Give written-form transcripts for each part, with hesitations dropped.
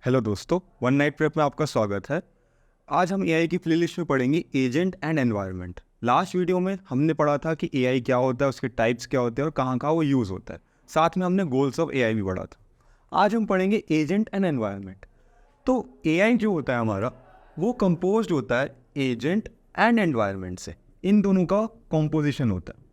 Hello दोस्तों, one night prep में आपका स्वागत है। आज हम एआई की प्लेलिस्ट में पढ़ेंगे agent and environment. Last video में हमने पढ़ा था कि एआई क्या होता है, उसके टाइप्स क्या होते हैं और कहाँ कहाँ वो यूज़ होता है। साथ में हमने गोल्स ऑफ एआई भी पढ़ा था। आज हम पढ़ेंगे एजेंट एंड एनवायरनमेंट। तो एआई जो होता है हमारा, वो कंपोज्ड होता है एजेंट एंड एनवायरनमेंट से। इन दोनों का कॉम्पोजिशन होता है।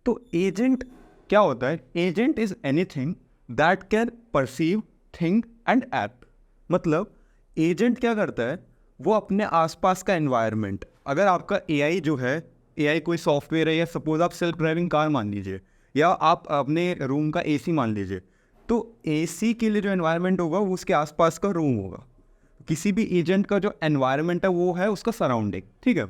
तो एजेंट क्या होता है? Agent is anything that can perceive, think and act. मतलब एजेंट क्या करता है, वो अपने आसपास का एनवायरनमेंट, अगर आपका एआई जो है, एआई कोई सॉफ्टवेयर है या सपोज आप सेल्फ ड्राइविंग कार मान लीजिए या आप अपने रूम का एसी मान लीजिए, तो एसी के लिए जो एनवायरनमेंट होगा वो उसके आसपास का रूम होगा। किसी भी एजेंट का जो एनवायरनमेंट है वो है उसका सराउंडिंग, ठीक है।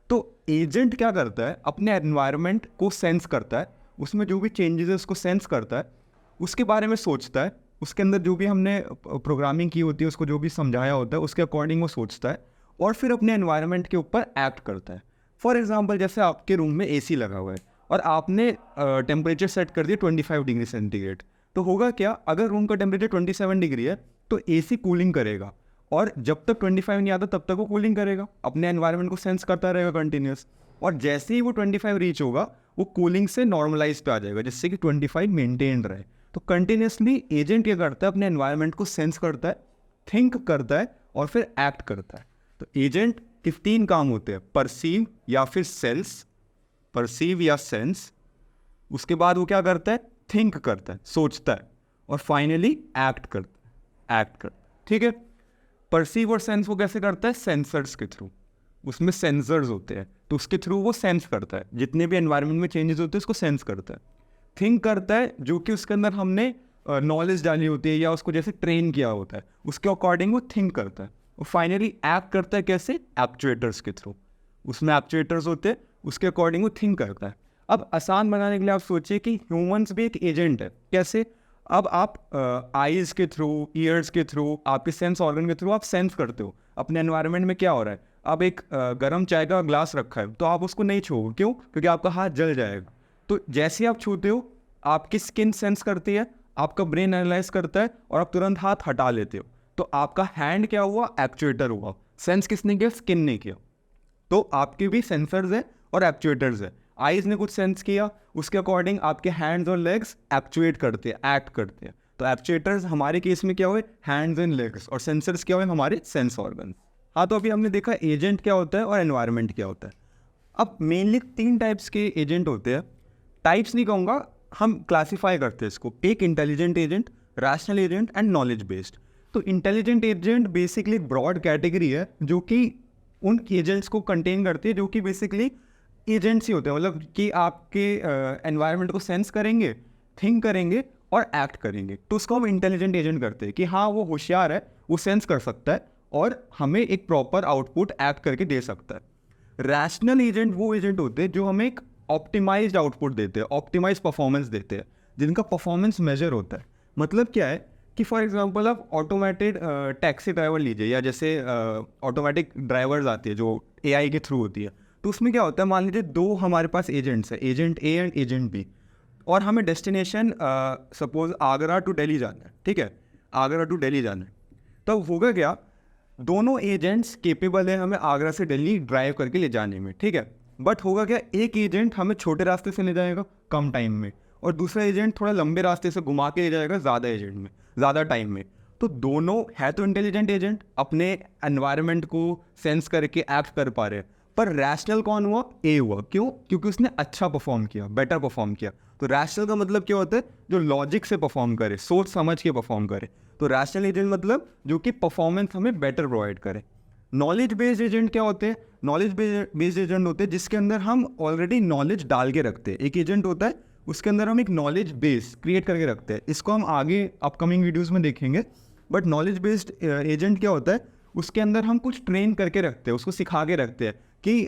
तो एजेंट क्या करता है, अपने एनवायरनमेंट को सेंस करता है, उसमें जो भी चेंजेस है उसको सेंस करता है, उसके बारे में सोचता है, उसके अंदर जो भी हमने प्रोग्रामिंग की होती है, उसको जो भी समझाया होता है उसके अकॉर्डिंग वो सोचता है और फिर अपने एनवायरनमेंट के ऊपर एक्ट करता है। फॉर एग्जांपल, जैसे आपके रूम में एसी लगा हुआ है और आपने टेम्परेचर सेट कर दिया 25 डिग्री सेंटीग्रेड, तो होगा क्या, अगर रूम का टेम्परेचर 27 डिग्री है तो एसी कूलिंग करेगा और जब तक 25 नहीं आता तब तक वो कूलिंग करेगा, अपने एनवायरनमेंट को सेंस करता रहेगा कंटिन्यूस। और जैसे ही वो 25 रीच होगा वो कूलिंग से नॉर्मलाइज पे आ जाएगा, जिससे कि 25 मेंटेन रहे। तो कंटिन्यूसली एजेंट क्या करता है, अपने एनवायरनमेंट को सेंस करता है, थिंक करता है और फिर एक्ट करता है। तो एजेंट के 3 काम होते हैं, परसीव या फिर सेंस, परसीव या सेंस। उसके बाद वो क्या करता है, थिंक करता है, सोचता है, और फाइनली एक्ट करता है, ठीक है। परसीव और सेंस वो कैसे करता है, सेंसर्स के थ्रू। उसमें सेंसर्स होते हैं तो उसके थ्रू वो सेंस करता है, जितने भी एनवायरनमेंट में चेंजेस होते हैं उसको सेंस करता है। थिंक करता है, जो कि उसके अंदर हमने नॉलेज डाली होती है या उसको जैसे ट्रेन किया होता है, उसके अकॉर्डिंग वो थिंक करता है। और फाइनली एक्ट करता है, कैसे, एक्चुएटर्स के थ्रू। उसमें एक्चुएटर्स होते हैं, उसके अकॉर्डिंग वो थिंक करता है। अब आसान बनाने के लिए आप सोचिए कि ह्यूमंस भी एक एजेंट है। कैसे? अब आप आईज के थ्रू, ईयर्स के थ्रू, आपके सेंस ऑर्गन के थ्रू आप सेंस करते हो अपने एनवायरनमेंट में क्या हो रहा है। अब एक गर्म चाय का ग्लास रखा है तो आप उसको नहीं छूओगे, क्यों? क्योंकि आपका हाथ जल जाएगा। तो जैसे ही आप छूते हो, आपकी स्किन सेंस करती है, आपका ब्रेन एनालाइज करता है और आप तुरंत हाथ हटा लेते हो। तो आपका हैंड क्या हुआ, एक्चुएटर हुआ। सेंस किसने किया, स्किन ने किया। तो आपके भी सेंसर्स है और एक्चुएटर्स है। आईज ने कुछ सेंस किया, उसके अकॉर्डिंग आपके हैंड्स और लेग्स एक्चुएट करते हैं, एक्ट करते हैं। तो एक्चुएटर्स हमारे केस में क्या हुए, हैंड्स एंड लेग्स, और सेंसर्स क्या हुए, हमारे सेंस ऑर्गन। हाँ, तो अभी हमने देखा एजेंट क्या होता है और एनवायरनमेंट क्या होता है। अब मेनली 3 टाइप्स के एजेंट होते हैं। टाइप्स नहीं कहूँगा, हम क्लासीफाई करते हैं इसको, एक intelligent agent, rational agent and knowledge based. तो intelligent agent basically broad category है जो कि उन एजेंट्स को कंटेन करती है जो कि बेसिकली एजेंट्स ही होते हैं। मतलब कि आपके एनवायरनमेंट को सेंस करेंगे, थिंक करेंगे और एक्ट करेंगे, तो उसको हम इंटेलिजेंट एजेंट करते हैं कि हाँ, वो होशियार है, वो सेंस कर सकता है और हमें एक प्रॉपर आउटपुट एक्ट करके दे सकता है। रैशनल एजेंट वो एजेंट होते हैं जो हमें एक ऑप्टिमाइज्ड आउटपुट देते हैं, ऑप्टिमाइज परफॉर्मेंस देते हैं, जिनका परफॉर्मेंस मेजर होता है। मतलब क्या है कि फॉर एग्जांपल आप ऑटोमेटेड टैक्सी ड्राइवर लीजिए, या जैसे ऑटोमेटिक ड्राइवर्स आती है जो एआई के थ्रू होती है। तो उसमें क्या होता है, मान लीजिए 2 हमारे पास एजेंट्स हैं, agent A and agent B, और हमें destination suppose Agra to Delhi जाना है, ठीक है, आगरा टू दिल्ली जाना है। तो होगा क्या, दोनों एजेंट्स केपेबल है हमें आगरा से दिल्ली ड्राइव करके ले जाने में, ठीक है। बट होगा क्या, एक एजेंट हमें छोटे रास्ते से ले जाएगा कम टाइम में, और दूसरा एजेंट थोड़ा लंबे रास्ते से घुमा के ले जाएगा ज़्यादा टाइम में। तो दोनों है तो इंटेलिजेंट एजेंट, अपने एनवायरनमेंट को सेंस करके एक्ट कर पा रहे हैं। पर रैशनल कौन हुआ, ए हुआ। क्यों? क्योंकि उसने अच्छा परफॉर्म किया, बेटर परफॉर्म किया। तो रैशनल का मतलब क्या होता है, जो लॉजिक से परफॉर्म करे, सोच समझ के परफॉर्म करे। तो रैशनल एजेंट मतलब जो कि परफॉर्मेंस हमें बेटर प्रोवाइड करे। नॉलेज बेस्ड एजेंट क्या होते हैं, नॉलेज बेस्ड एजेंट होते हैं जिसके अंदर हम ऑलरेडी नॉलेज डाल के रखते हैं। एक एजेंट होता है उसके अंदर हम एक नॉलेज बेस क्रिएट करके रखते हैं, इसको हम आगे अपकमिंग वीडियोज़ में देखेंगे। बट नॉलेज बेस्ड एजेंट क्या होता है, उसके अंदर हम कुछ ट्रेन करके रखते हैं, उसको सिखा के रखते हैं कि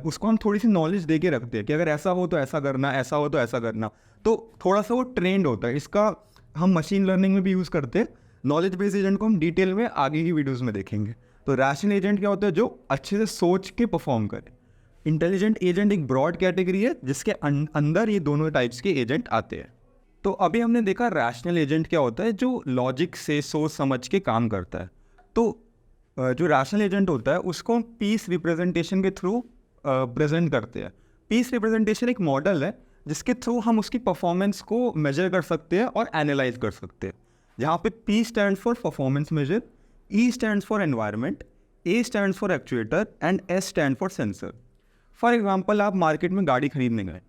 उसको हम थोड़ी सी नॉलेज दे के रखते हैं कि अगर ऐसा हो तो ऐसा करना, ऐसा हो तो ऐसा करना। तो थोड़ा सा वो ट्रेंड होता है। इसका हम मशीन लर्निंग में भी यूज़ करते हैं। नॉलेज बेस्ड एजेंट को हम डिटेल में आगे की वीडियोज़ में देखेंगे। तो रैशनल एजेंट क्या होता है, जो अच्छे से सोच के परफॉर्म करे। इंटेलिजेंट एजेंट एक ब्रॉड कैटेगरी है जिसके अंदर ये दोनों टाइप्स के एजेंट आते हैं। तो अभी हमने देखा रैशनल एजेंट क्या होता है, जो लॉजिक से सोच समझ के काम करता है। तो जो रैशनल एजेंट होता है उसको हम पीस रिप्रेजेंटेशन के थ्रू प्रेजेंट करते हैं। पीस रिप्रेजेंटेशन एक मॉडल है जिसके थ्रू हम उसकी परफॉर्मेंस को मेजर कर सकते हैं और एनालाइज कर सकते हैं। जहाँ पे P stand for performance measure, E stand for environment, A stand for actuator and S stand for sensor. For example, आप मार्केट में गाड़ी खरीदने गए,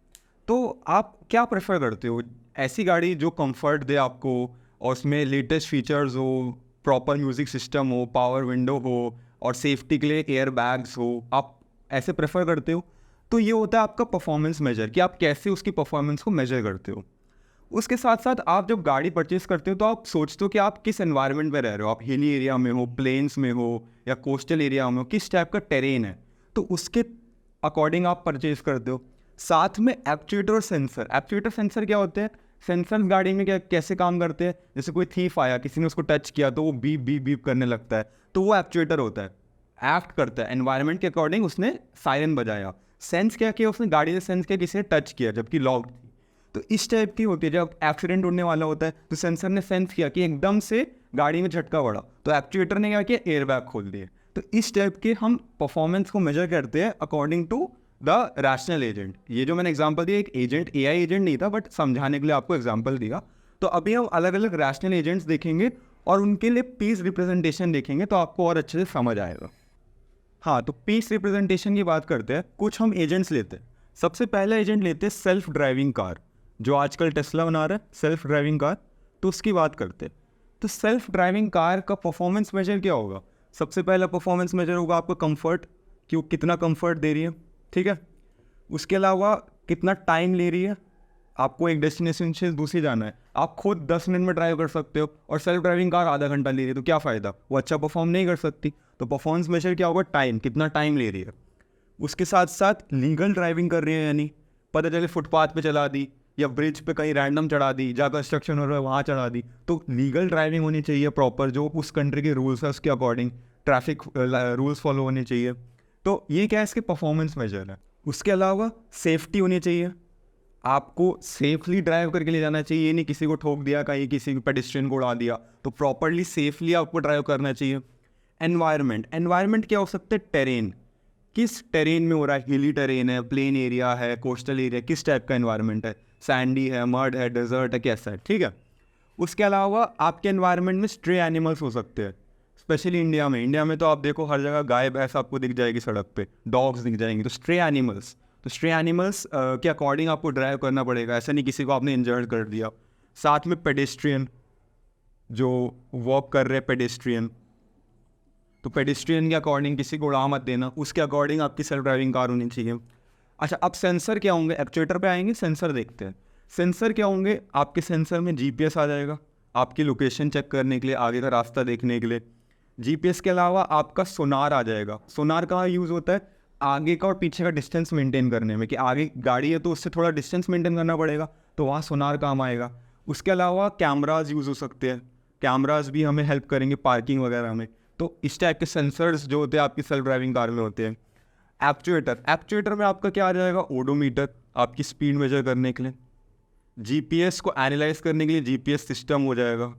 तो आप क्या प्रेफर करते हो? ऐसी गाड़ी जो कंफर्ट दे आपको और उसमें लेटेस्ट फीचर्स हो, प्रॉपर म्यूजिक सिस्टम हो, पावर विंडो हो और सेफ्टी के लिए एयर बैग्स हो, आप ऐसे प्रेफर करते हो? तो ये होता है आपका परफॉर्मेंस मेजर, कि आप कैसे उसकी परफॉर्मेंस को मेजर करते हो। उसके साथ साथ आप जब गाड़ी परचेज करते हो तो आप सोचते हो कि आप किस एनवायरनमेंट में रह रहे हो, आप हिली एरिया में हो, प्लेन्स में हो या कोस्टल एरिया में हो, किस टाइप का टेरेन है, तो उसके अकॉर्डिंग आप परचेज करते हो। साथ में एक्चुएटर और सेंसर। एक्चुएटर सेंसर क्या होते हैं? सेंसर गाड़ी में क्या कैसे काम करते हैं? जैसे कोई थीफ आया, किसी ने उसको टच किया तो वो बीप बीप बीप करने लगता है, तो वो एक्चुएटर होता है, एक्ट करता है एनवायरनमेंट के अकॉर्डिंग। उसने सायरन बजाया, सेंस क्या किया उसने, गाड़ी ने सेंस किया किसी ने टच किया जबकि लॉक्ड थी। तो इस टाइप की होती है। जब एक्सीडेंट होने वाला होता है तो सेंसर ने सेंस किया कि एकदम से गाड़ी में झटका पड़ा, तो एक्चुएटर ने क्या किया, एयर बैग खोल दिए। तो इस टाइप के हम परफॉर्मेंस को मेजर करते हैं according to the rational agent. ये जो मैंने एग्जांपल दिया, एक एजेंट एआई एजेंट नहीं था, बट समझाने के लिए आपको एग्जांपल दिया। तो अभी हम अलग अलग रैशनल एजेंट्स देखेंगे और उनके लिए पीस रिप्रेजेंटेशन देखेंगे, तो आपको और अच्छे से समझ आएगा। हाँ, तो पीस रिप्रेजेंटेशन की बात करते हैं। कुछ हम एजेंट्स लेते हैं। सबसे पहला एजेंट लेते हैं सेल्फ ड्राइविंग कार, जो आजकल टेस्ला बना रहा है, सेल्फ ड्राइविंग कार। तो उसकी बात करते हैं। तो सेल्फ ड्राइविंग कार का परफॉर्मेंस मेजर क्या होगा? सबसे पहला परफॉर्मेंस मेजर होगा आपका कंफर्ट, कि वो कितना कंफर्ट दे रही है, ठीक है। उसके अलावा कितना टाइम ले रही है, आपको एक डेस्टिनेशन से दूसरी जाना है, आप खुद 10 मिनट में ड्राइव कर सकते हो और सेल्फ ड्राइविंग कार आधा घंटा ले रही है, तो क्या फ़ायदा, वो अच्छा परफॉर्म नहीं कर सकती। तो परफॉर्मेंस मेजर क्या होगा? टाइम, कितना टाइम ले रही है। उसके साथ साथ लीगल ड्राइविंग कर रही है, यानी पता चले फुटपाथ पे चला दी या ब्रिज पे कहीं रैंडम चढ़ा दी, जहाँ कंस्ट्रक्शन हो रहा है वहाँ चढ़ा दी, तो लीगल ड्राइविंग होनी चाहिए प्रॉपर, जो उस कंट्री के रूल्स है उसके अकॉर्डिंग ट्रैफिक रूल्स फॉलो होने चाहिए। तो ये क्या है, इसके परफॉर्मेंस मेजर है। उसके अलावा सेफ्टी होनी चाहिए, आपको सेफली ड्राइव करके ले जाना चाहिए, ये नहीं किसी को ठोक दिया, कहीं किसी पेडेस्ट्रियन को उड़ा दिया, तो प्रॉपरली सेफली आपको ड्राइव करना चाहिए। एनवायरनमेंट, एनवायरनमेंट क्या हो सकता है? टेरेन, किस टेरेन में हो रहा है, हिली टेरेन है, प्लेन एरिया है, कोस्टल एरिया, किस टाइप का एनवायरनमेंट है, सैंडी है, मड है, डेजर्ट है, कैसा है, ठीक है। उसके अलावा आपके एनवायरनमेंट में स्ट्रे एनिमल्स हो सकते हैं, स्पेशली इंडिया में तो आप देखो हर जगह गाय भैंस आपको दिख जाएगी सड़क पे, डॉग्स दिख जाएंगे, तो स्ट्रे एनिमल्स, तो स्ट्रे एनिमल्स के अकॉर्डिंग आपको ड्राइव करना पड़ेगा, ऐसा नहीं किसी को आपने इंजर्ड कर दिया। साथ में पेडेस्ट्रियन, जो वॉक कर रहे हैं पेडेस्ट्रियन, तो पेडेस्ट्रियन के अकॉर्डिंग किसी को उड़ा मत देना, उसके अकॉर्डिंग आपकी सेल्फ ड्राइविंग कार होनी चाहिए। अच्छा, अब सेंसर क्या होंगे? एक्चुएटर पे आएंगे, सेंसर देखते हैं। सेंसर क्या होंगे? आपके सेंसर में जीपीएस आ जाएगा, आपकी लोकेशन चेक करने के लिए, आगे का रास्ता देखने के लिए। जीपीएस के अलावा आपका सोनार आ जाएगा। सोनार कहाँ यूज़ होता है? आगे का और पीछे का डिस्टेंस मेंटेन करने में, कि आगे गाड़ी है तो उससे थोड़ा डिस्टेंस मेंटेन करना पड़ेगा, तो वहाँ सोनार काम आएगा। उसके अलावा कैमराज यूज़ हो सकते हैं, कैमराज भी हमें हेल्प करेंगे पार्किंग वगैरह में। तो इस टाइप के सेंसर्स जो होते हैं आपकी सेल्फ ड्राइविंग कार में होते हैं। एक्चुएटर, एक्चुएटर में आपका क्या आ जाएगा? ओडोमीटर, आपकी स्पीड मेजर करने के लिए। जीपीएस को एनालाइज करने के लिए जीपीएस सिस्टम हो जाएगा,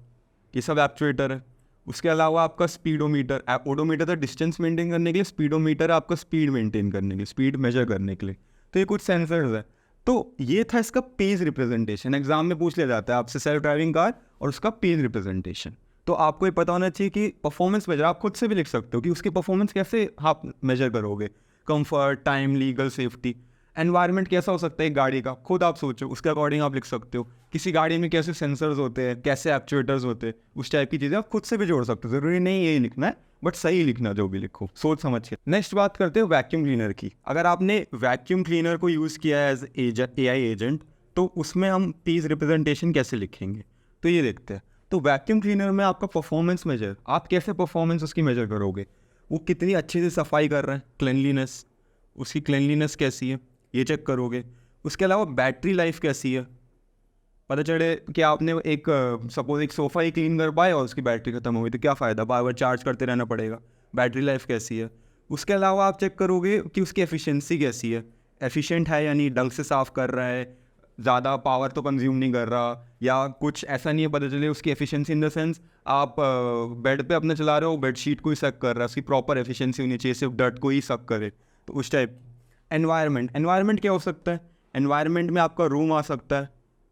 ये सब एक्चुएटर है। उसके अलावा आपका स्पीडोमीटर, ओडोमीटर था डिस्टेंस मेंटेन करने के लिए, स्पीडोमीटर आपका स्पीड मेंटेन करने के लिए, स्पीड मेजर करने के लिए। तो ये कुछ सेंसर्स है। तो ये था इसका पेज रिप्रेजेंटेशन। एग्जाम में पूछ लिया जाता है आपसे सेल्फ ड्राइविंग कार और उसका पेज रिप्रेजेंटेशन। तो आपको ये पता होना चाहिए कि परफॉर्मेंस मेजर आप खुद से भी लिख सकते हो कि उसकी परफॉर्मेंस कैसे आप मेजर करोगे, comfort, time, legal, safety. Environment कैसा हो सकता है एक गाड़ी का, खुद आप सोचो, उसके अकॉर्डिंग आप लिख सकते हो। किसी गाड़ी में कैसे सेंसर्स होते हैं, कैसे एक्चुएटर्स होते हैं, उस टाइप की चीज़ें आप खुद से भी जोड़ सकते हो। ज़रूरी नहीं यही लिखना है, बट सही लिखना, जो भी लिखो सोच समझ के। नेक्स्ट बात करते हो वैक्यूम क्लीनर की। अगर आपने वैक्यूम क्लीनर को यूज़ किया है एज एआई एजेंट, तो उसमें हम पीस रिप्रेजेंटेशन कैसे लिखेंगे, तो ये देखते हैं। तो वैक्यूम क्लीनर में आपका परफॉर्मेंस मेजर, आप कैसे परफॉर्मेंस उसकी मेजर करोगे? वो कितनी अच्छे से सफाई कर रहा है, क्लिनलीनेस, उसकी क्लिनलीनेस कैसी है, ये चेक करोगे। उसके अलावा बैटरी लाइफ कैसी है, पता चले कि आपने एक सपोज एक सोफ़ा ही क्लीन कर पाए और उसकी बैटरी खत्म हो गई, तो क्या फ़ायदा, बार बार चार्ज करते रहना पड़ेगा। बैटरी लाइफ कैसी है। उसके अलावा आप चेक करोगे कि उसकी एफिशिएंसी कैसी है, एफिशिएंट है यानी ढंग से साफ़ कर रहा है, ज़्यादा पावर तो कंज्यूम नहीं कर रहा, या कुछ ऐसा नहीं है पता चले उसकी एफिशिएंसी इन द सेंस आप बेड पे अपने चला रहे हो, बेडशीट को ही सक कर रहा है, उसकी प्रॉपर एफिशिएंसी होनी चाहिए, सिर्फ डर्ट को ही सक करे, तो उस टाइप। एनवायरनमेंट क्या हो सकता है? एनवायरनमेंट में आपका रूम आ सकता है,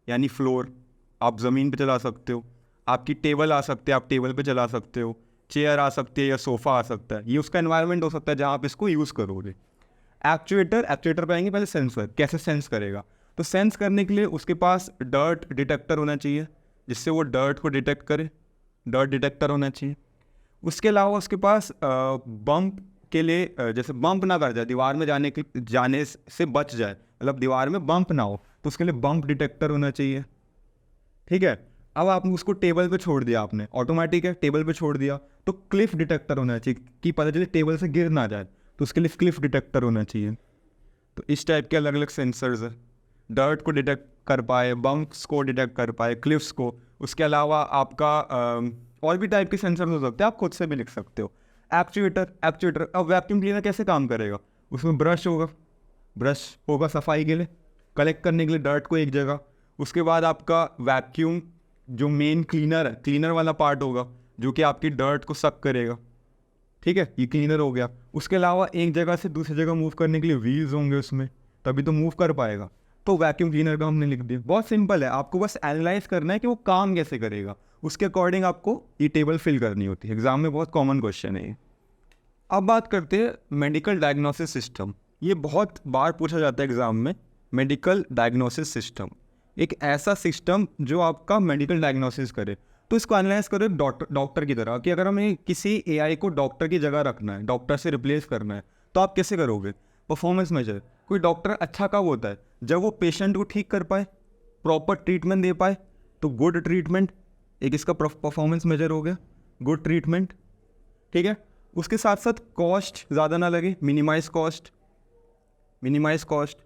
यानी फ्लोर, आप ज़मीन पे चला सकते हो, आपकी टेबल आ सकते हैं, आप टेबल पे चला सकते हो, चेयर आ सकती है या सोफ़ा आ सकता है, ये उसका एनवायरनमेंट हो सकता है जहाँ आप इसको यूज़ करोगे। एक्चुएटर पे आएंगे, पहले सेंसर कैसे सेंस करेगा। तो सेंस करने के लिए उसके पास डर्ट डिटेक्टर होना चाहिए, जिससे वो डर्ट को डिटेक्ट करे, डर्ट डिटेक्टर होना चाहिए। उसके अलावा उसके पास बम्प के लिए जैसे बम्प ना कर जाए, दीवार में जाने से बच जाए, मतलब दीवार में बम्प ना हो, तो उसके लिए बम्प डिटेक्टर होना चाहिए। ठीक है, अब आपने उसको टेबल पे छोड़ दिया, आपने ऑटोमेटिक है टेबल पे छोड़ दिया, तो क्लिफ डिटेक्टर होना चाहिए कि पता चले टेबल से गिर ना जाए, तो उसके लिए क्लिफ डिटेक्टर होना चाहिए। तो इस टाइप के अलग अलग सेंसर्स है, डर्ट को डिटेक्ट कर पाए, बम्प्स को डिटेक्ट कर पाए, क्लिफ्स को। उसके अलावा आपका और भी टाइप के सेंसर हो सकते हैं, आप खुद से भी लिख सकते हो। एक्चुएटर अब वैक्यूम क्लीनर कैसे काम करेगा? उसमें ब्रश होगा सफाई के लिए, कलेक्ट करने के लिए डर्ट को एक जगह। उसके बाद आपका वैक्यूम जो मेन क्लीनर है, क्लीनर वाला पार्ट होगा जो कि आपकी डर्ट को सक करेगा। ठीक है, ये क्लीनर हो गया। उसके अलावा एक जगह से दूसरी जगह मूव करने के लिए व्हील्स होंगे उसमें, तभी तो मूव कर पाएगा। तो वैक्यूम क्लीनर का हमने लिख दिया। बहुत सिंपल है, आपको बस एनालाइज करना है कि वो काम कैसे करेगा, उसके अकॉर्डिंग आपको ये टेबल फिल करनी होती है। एग्जाम में बहुत कॉमन क्वेश्चन है ये। अब बात करते हैं मेडिकल डायग्नोसिस सिस्टम। ये बहुत बार पूछा जाता है एग्जाम में। मेडिकल डायग्नोसिस सिस्टम एक ऐसा सिस्टम जो आपका मेडिकल डायग्नोसिस करे। तो इसको एनालाइज करो डॉक्टर की तरह, कि अगर हमें किसी एआई को डॉक्टर की जगह रखना है, डॉक्टर से रिप्लेस करना है, तो आप कैसे करोगे? Performance major. कोई डॉक्टर अच्छा कब होता है? जब वो पेशेंट को ठीक कर पाए, प्रॉपर ट्रीटमेंट दे पाए। तो गुड ट्रीटमेंट एक इसका परफॉर्मेंस मेजर हो गया, गुड ट्रीटमेंट। ठीक है, उसके साथ साथ कॉस्ट ज़्यादा ना लगे, मिनिमाइज कॉस्ट।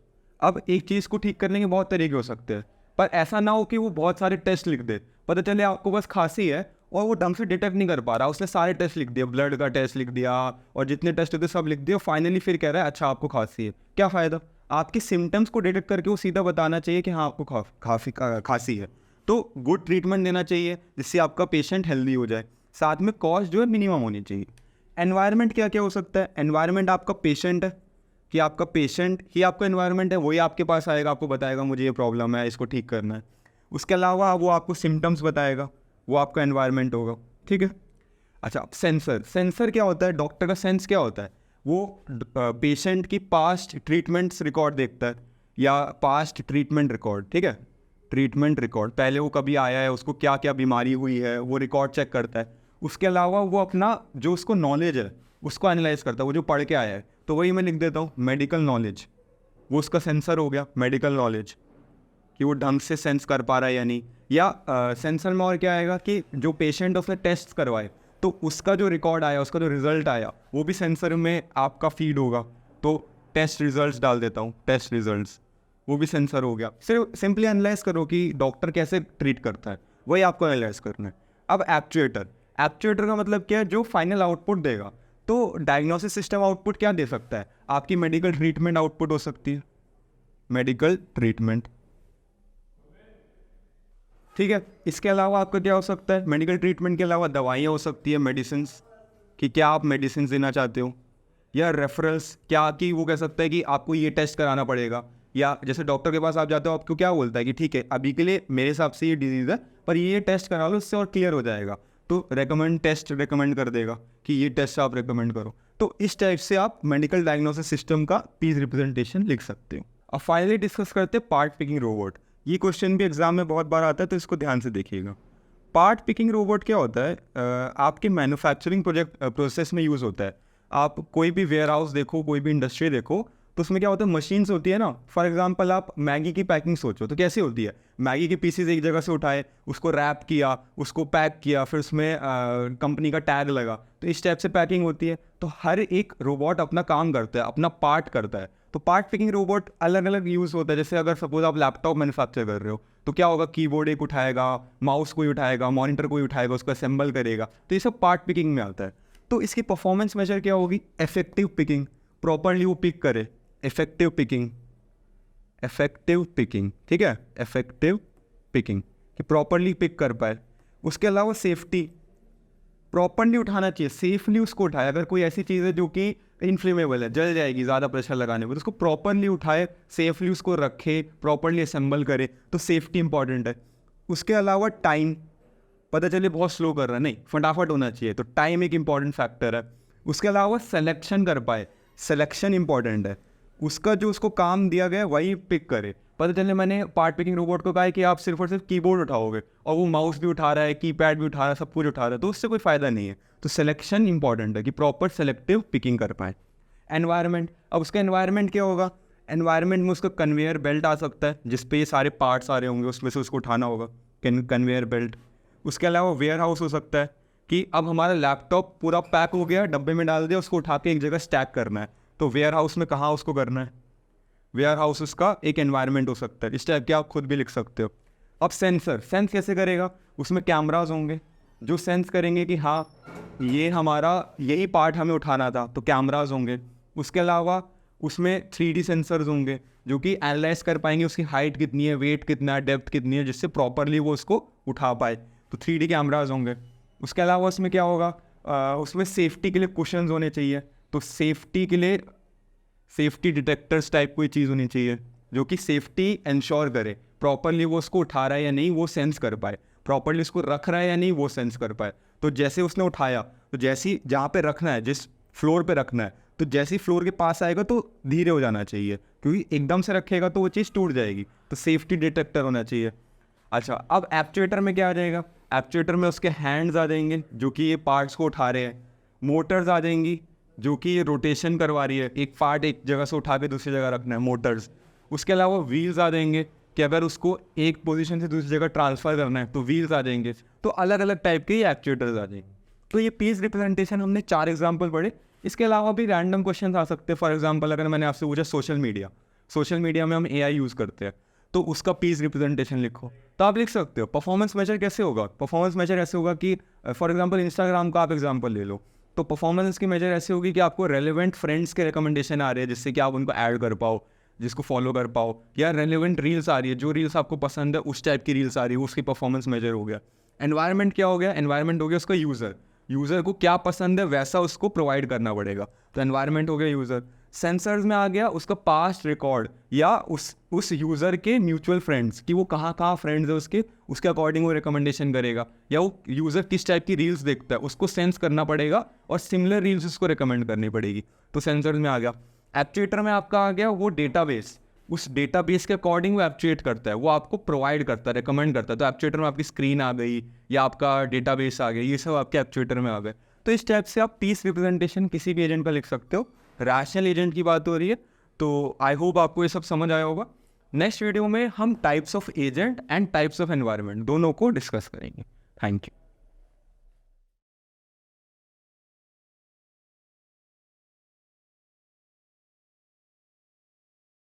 अब एक चीज़ को ठीक करने के बहुत तरीके हो सकते हैं, पर ऐसा ना हो कि वो बहुत सारे टेस्ट लिख दे, पता चले आपको बस खांसी है और वो ढंग से डिटेक्ट नहीं कर पा रहा, उसने सारे टेस्ट लिख दिए, ब्लड का टेस्ट लिख दिया और जितने टेस्ट होते सब लिख दिए, फाइनली फिर कह रहा है अच्छा आपको खांसी है। क्या फ़ायदा? आपके सिम्टम्स को डिटेक्ट करके वो सीधा बताना चाहिए कि हाँ आपको खांसी है। तो गुड ट्रीटमेंट देना चाहिए जिससे आपका पेशेंट हेल्दी हो जाए, साथ में कॉस्ट जो है मिनिमम होनी चाहिए। एनवायरनमेंट क्या क्या हो सकता है? एनवायरनमेंट आपका पेशेंट है, कि आपका पेशेंट ही आपका एनवायरनमेंट है, वही आपके पास आएगा, आपको बताएगा मुझे ये प्रॉब्लम है, इसको ठीक करना है। उसके अलावा वो आपको सिम्टम्स बताएगा, वो आपका एनवायरनमेंट होगा। ठीक है, अच्छा सेंसर क्या होता है? डॉक्टर का सेंस क्या होता है? वो पेशेंट की पास्ट ट्रीटमेंट्स रिकॉर्ड देखता है, या पास्ट ट्रीटमेंट रिकॉर्ड। ठीक है, ट्रीटमेंट रिकॉर्ड, पहले वो कभी आया है, उसको क्या क्या बीमारी हुई है, वो रिकॉर्ड चेक करता है। उसके अलावा वो अपना जो उसको नॉलेज है उसको एनालाइज करता है, वो जो पढ़ के आया है। तो वही मैं लिख देता हूँ मेडिकल नॉलेज, वो उसका सेंसर हो गया मेडिकल नॉलेज, कि वो ढंग से सेंस कर पा रहा है या नहीं। या सेंसर में और क्या आएगा कि जो पेशेंट उसने टेस्ट करवाए, तो उसका जो रिकॉर्ड आया, उसका जो रिजल्ट आया, वो भी सेंसर में आपका फीड होगा। तो टेस्ट रिजल्ट्स डाल देता हूँ, टेस्ट रिजल्ट्स, वो भी सेंसर हो गया। सिर्फ सिंपली एनालाइज करो कि डॉक्टर कैसे ट्रीट करता है, वही आपको एनालाइज करना है। अब एक्चुएटर का मतलब क्या है? जो फाइनल आउटपुट देगा। तो डायग्नोसिस सिस्टम आउटपुट क्या दे सकता है? आपकी मेडिकल ट्रीटमेंट आउटपुट हो सकती है, मेडिकल ट्रीटमेंट। ठीक है, इसके अलावा आपका क्या हो सकता है? मेडिकल ट्रीटमेंट के अलावा दवाइयाँ हो सकती है, मेडिसिन, कि क्या आप मेडिसिन देना चाहते हो, या रेफरल्स, क्या कि वो कह सकता है कि आपको ये टेस्ट कराना पड़ेगा। या जैसे डॉक्टर के पास आप जाते हो, आपको क्या बोलता है कि ठीक है अभी के लिए मेरे हिसाब से ये डिजीज़ है, पर ये टेस्ट करा लो, उससे और क्लियर हो जाएगा। तो टेस्ट रिकमेंड कर देगा कि ये टेस्ट आप रिकमेंड करो। तो इस टाइप से आप मेडिकल डायग्नोसिस सिस्टम का पीस रिप्रेजेंटेशन लिख सकते हो। अब फाइनली डिस्कस करते हैं पार्ट पिकिंग रोबोट। ये क्वेश्चन भी एग्जाम में बहुत बार आता है, तो इसको ध्यान से देखिएगा। पार्ट पिकिंग रोबोट क्या होता है? आपके मैन्युफैक्चरिंग प्रोसेस में यूज़ होता है। आप कोई भी वेयर हाउस देखो, कोई भी इंडस्ट्री देखो, तो उसमें क्या होता है? मशीन्स होती है ना। फॉर एग्जांपल आप मैगी की पैकिंग सोचो, तो कैसे होती है? मैगी के पीसेस एक जगह से उठाए, उसको रैप किया, उसको पैक किया, फिर उसमें कंपनी का टैग लगा, तो इस टाइप से पैकिंग होती है। तो हर एक रोबोट अपना काम करता है, अपना पार्ट करता है। तो पार्ट पिकिंग रोबोट अलग अलग यूज़ होता है। जैसे अगर सपोज आप लैपटॉप मैन्युफैक्चर कर रहे हो, तो क्या होगा? कीबोर्ड एक उठाएगा, माउस कोई उठाएगा, मॉनिटर कोई उठाएगा, उसको असेंबल करेगा। तो ये सब पार्ट पिकिंग में आता है। तो इसकी परफॉर्मेंस मेजर क्या होगी? इफेक्टिव पिकिंग, प्रॉपरली वो पिक करे, इफेक्टिव पिकिंग। इफेक्टिव पिकिंग, ठीक है, इफेक्टिव पिकिंग कि प्रॉपरली पिक कर पाए। उसके अलावा सेफ्टी, प्रॉपरली उठाना चाहिए, सेफली उसको उठाए। अगर कोई ऐसी चीज़ है जो कि इनफ्लेमेबल है, जल जाएगी ज़्यादा प्रेशर लगाने पर, तो उसको प्रॉपरली उठाए, सेफली उसको रखे, प्रॉपरली असेंबल करे, तो सेफ्टी इंपॉर्टेंट है। उसके अलावा टाइम, पता चले बहुत स्लो कर रहा है, नहीं, फटाफट होना चाहिए, तो टाइम एक इंपॉर्टेंट फैक्टर है। उसके अलावा सिलेक्शन कर पाए, सिलेक्शन इंपॉर्टेंट है, उसका जो उसको काम दिया गया वही पिक करे। पता चले मैंने पार्ट पिकिंग रोबोट को कहा है कि आप सिर्फ और सिर्फ कीबोर्ड उठाओगे और वो माउस भी उठा रहा है, कीपैड भी उठा रहा है, सब कुछ उठा रहा है, तो उससे कोई फ़ायदा नहीं है। तो सिलेक्शन इंपॉर्टेंट है कि प्रॉपर सेलेक्टिव पिकिंग कर पाए। एनवायरनमेंट, अब उसका एनवायरनमेंट क्या होगा? एनवायरनमेंट में उसका कन्वेयर बेल्ट आ सकता है जिस पे ये सारे पार्ट्स आ रहे होंगे, उसमें से उसको उठाना होगा, कन्वेयर बेल्ट। उसके अलावा वेयर हाउस हो सकता है कि अब हमारा लैपटॉप पूरा पैक हो गया, डब्बे में डाल दिया, उसको उठा के एक जगह स्टैक करना है, तो वेयर हाउस में कहाँ उसको करना है? वेयर हाउस उसका एक एनवायरनमेंट हो सकता है, इस टाइप के आप खुद भी लिख सकते हो। अब सेंसर, सेंस कैसे करेगा? उसमें कैमराज होंगे जो सेंस करेंगे कि हाँ ये हमारा यही पार्ट हमें उठाना था, तो कैमराज होंगे। उसके अलावा उसमें 3D सेंसर्स होंगे जो कि एनालाइज कर पाएंगे उसकी हाइट कितनी है, वेट कितना है, डेप्थ कितनी है, जिससे प्रॉपरली वो उसको उठा पाए, तो 3D कैमराज होंगे। उसके अलावा उसमें क्या होगा? उसमें सेफ्टी के लिए कुशन्स होने चाहिए, तो सेफ्टी के लिए सेफ्टी डिटेक्टर्स टाइप कोई चीज़ होनी चाहिए जो कि सेफ्टी इंश्योर करे, प्रॉपरली वो उसको उठा रहा है या नहीं वो सेंस कर पाए, प्रॉपरली उसको रख रहा है या नहीं वो सेंस कर पाए। तो जैसे उसने उठाया, तो जैसी जहाँ पे रखना है, जिस फ्लोर पे रखना है, तो जैसी फ्लोर के पास आएगा तो धीरे हो जाना चाहिए, क्योंकि एकदम से रखेगा तो वो चीज़ टूट जाएगी, तो सेफ्टी डिटेक्टर होना चाहिए। अच्छा, अब एक्चुएटर में क्या आ जाएगा? एक्चुएटर में उसके हैंड्स आ जाएंगे जो कि ये पार्ट्स को उठा रहे हैं, मोटर्स आ जाएंगी जो कि ये रोटेशन करवा रही है, एक पार्ट एक जगह से उठा के दूसरी जगह रखना है, मोटर्स। उसके अलावा व्हील्स आ जाएंगे कि अगर उसको एक पोजीशन से दूसरी जगह ट्रांसफ़र करना है तो व्हील्स आ जाएंगे। तो अलग अलग टाइप के ये एक्चुएटर्स आ जाएंगे। तो ये पीस रिप्रेजेंटेशन हमने 4 एग्जाम्पल पढ़े। इसके अलावा भी रैंडम क्वेश्चन आ सकते हैं। फॉर एग्जाम्पल अगर मैंने आपसे पूछा सोशल मीडिया में हम AI यूज़ करते हैं, तो उसका पीस रिप्रेजेंटेशन लिखो, तो आप लिख सकते हो। परफॉर्मेंस मेजर कैसे होगा? परफॉर्मेंस मेजर ऐसे होगा कि फॉर एग्जांपल इंस्टाग्राम का आप एग्जांपल ले लो, तो परफॉर्मेंस की मेजर ऐसे होगी कि आपको रेलेवेंट फ्रेंड्स के रिकमेंडेशन आ रहे हैं जिससे कि आप उनको ऐड कर पाओ, जिसको फॉलो कर पाओ, या रेलेवेंट रील्स आ रही है, जो रील्स आपको पसंद है उस टाइप की रील्स आ रही है, उसकी परफॉर्मेंस मेजर हो गया। एनवायरनमेंट क्या हो गया? एनवायरनमेंट हो गया उसका यूज़र को क्या पसंद है वैसा उसको प्रोवाइड करना पड़ेगा, तो एनवायरनमेंट हो गया यूज़र। सेंसर्स में आ गया उसका पास्ट रिकॉर्ड या उस यूज़र के म्यूचुअल फ्रेंड्स कि वो कहाँ कहाँ फ्रेंड्स है उसके अकॉर्डिंग वो रिकमेंडेशन करेगा, या वो यूज़र किस टाइप की रील्स देखता है उसको सेंस करना पड़ेगा और सिमिलर रील्स उसको रिकमेंड करनी पड़ेगी, तो सेंसर्स में आ गया। एक्चुएटर में आपका आ गया वो डेटाबेस, उस डेटाबेस के अकॉर्डिंग वो एक्चुएट करता है, वो आपको प्रोवाइड करता है, रिकमेंड करता है। तो एक्चुएटर में आपकी स्क्रीन आ गई या आपका डेटाबेस आ गया, ये सब आपके एक्चुएटर में आ गए। तो इस टाइप से आप पीस रिप्रेजेंटेशन किसी भी एजेंट का लिख सकते हो। रैशनल एजेंट की बात हो रही है, तो आई होप आपको ये सब समझ आया होगा। नेक्स्ट वीडियो में हम types of agent and types of environment दोनों को डिस्कस करेंगे। Thank you.